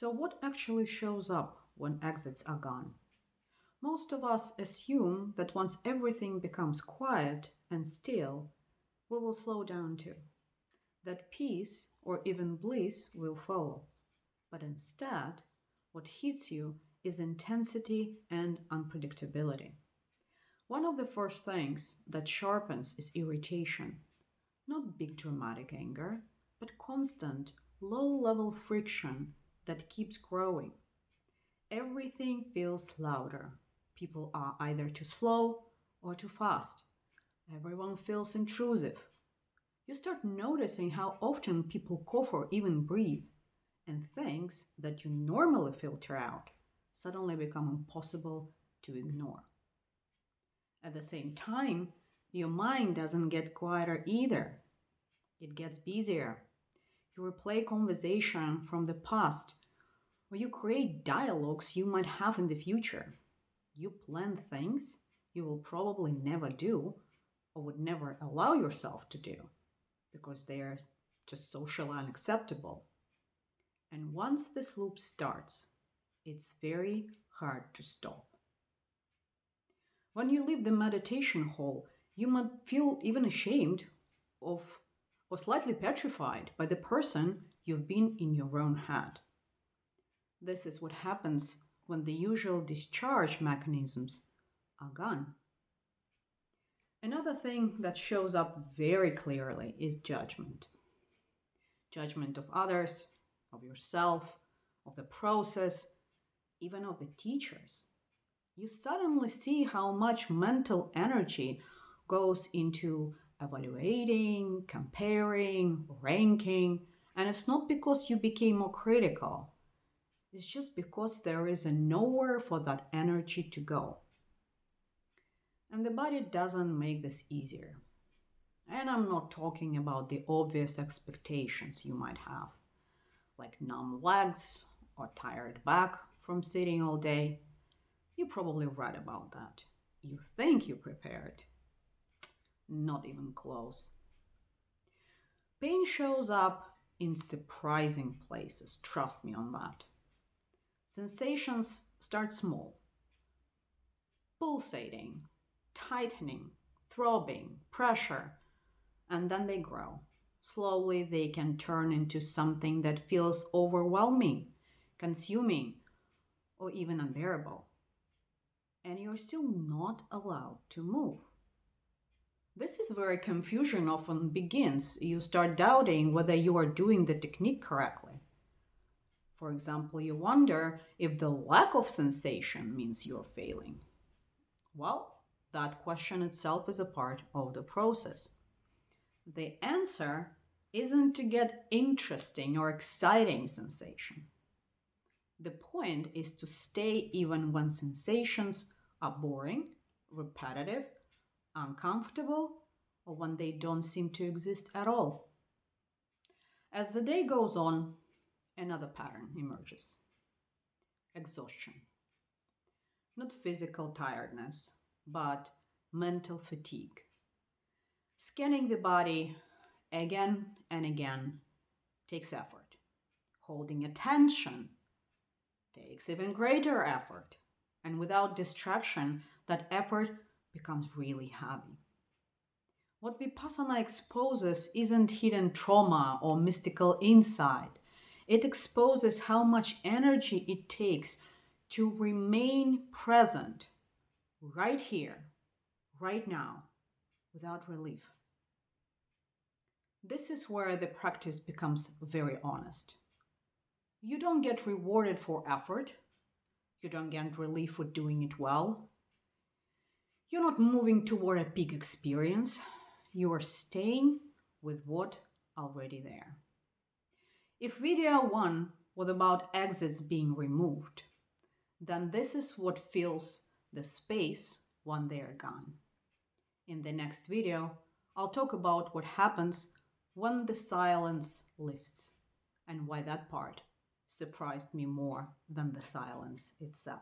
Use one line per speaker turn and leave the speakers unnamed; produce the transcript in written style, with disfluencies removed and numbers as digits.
So, what actually shows up when exits are gone? Most of us assume that once everything becomes quiet and still, we will slow down too, that peace or even bliss will follow. But instead, what hits you is intensity and unpredictability. One of the first things that sharpens is irritation, not big dramatic anger, but constant, low level friction that keeps growing. Everything feels louder. People are either too slow or too fast. Everyone feels intrusive. You start noticing how often people cough or even breathe, and things that you normally filter out suddenly become impossible to ignore. At the same time, your mind doesn't get quieter either. It gets busier. You replay conversation from the past, or you create dialogues you might have in the future. You plan things you will probably never do or would never allow yourself to do because they are just socially unacceptable. And once this loop starts, it's very hard to stop. When you leave the meditation hall, you might feel even ashamed of or slightly petrified by the person you've been in your own head. This is what happens when the usual discharge mechanisms are gone. Another thing that shows up very clearly is judgment. Judgment of others, of yourself, of the process, even of the teachers. You suddenly see how much mental energy goes into evaluating, comparing, ranking, and it's not because you became more critical. It's just because there is a nowhere for that energy to go. And the body doesn't make this easier. And I'm not talking about the obvious expectations you might have, like numb legs or tired back from sitting all day. You probably read about that. You think you prepared. Not even close. Pain shows up in surprising places, trust me on that. Sensations start small, pulsating, tightening, throbbing, pressure, and then they grow. Slowly, they can turn into something that feels overwhelming, consuming, or even unbearable. And you're still not allowed to move. This is where confusion often begins. You start doubting whether you are doing the technique correctly. For example, you wonder if the lack of sensation means you're failing. Well, that question itself is a part of the process. The answer isn't to get interesting or exciting sensation. The point is to stay even when sensations are boring, repetitive, uncomfortable, or when they don't seem to exist at all. As the day goes on, another pattern emerges: exhaustion. Not physical tiredness, but mental fatigue. Scanning the body again and again takes effort. Holding attention takes even greater effort. And without distraction, that effort becomes really heavy. What Vipassana exposes isn't hidden trauma or mystical insight. It exposes how much energy it takes to remain present right here, right now, without relief. This is where the practice becomes very honest. You don't get rewarded for effort. You don't get relief for doing it well. You're not moving toward a peak experience. You are staying with what already there. If video 1 was about exits being removed, then this is what fills the space when they are gone. In the next video, I'll talk about what happens when the silence lifts and why that part surprised me more than the silence itself.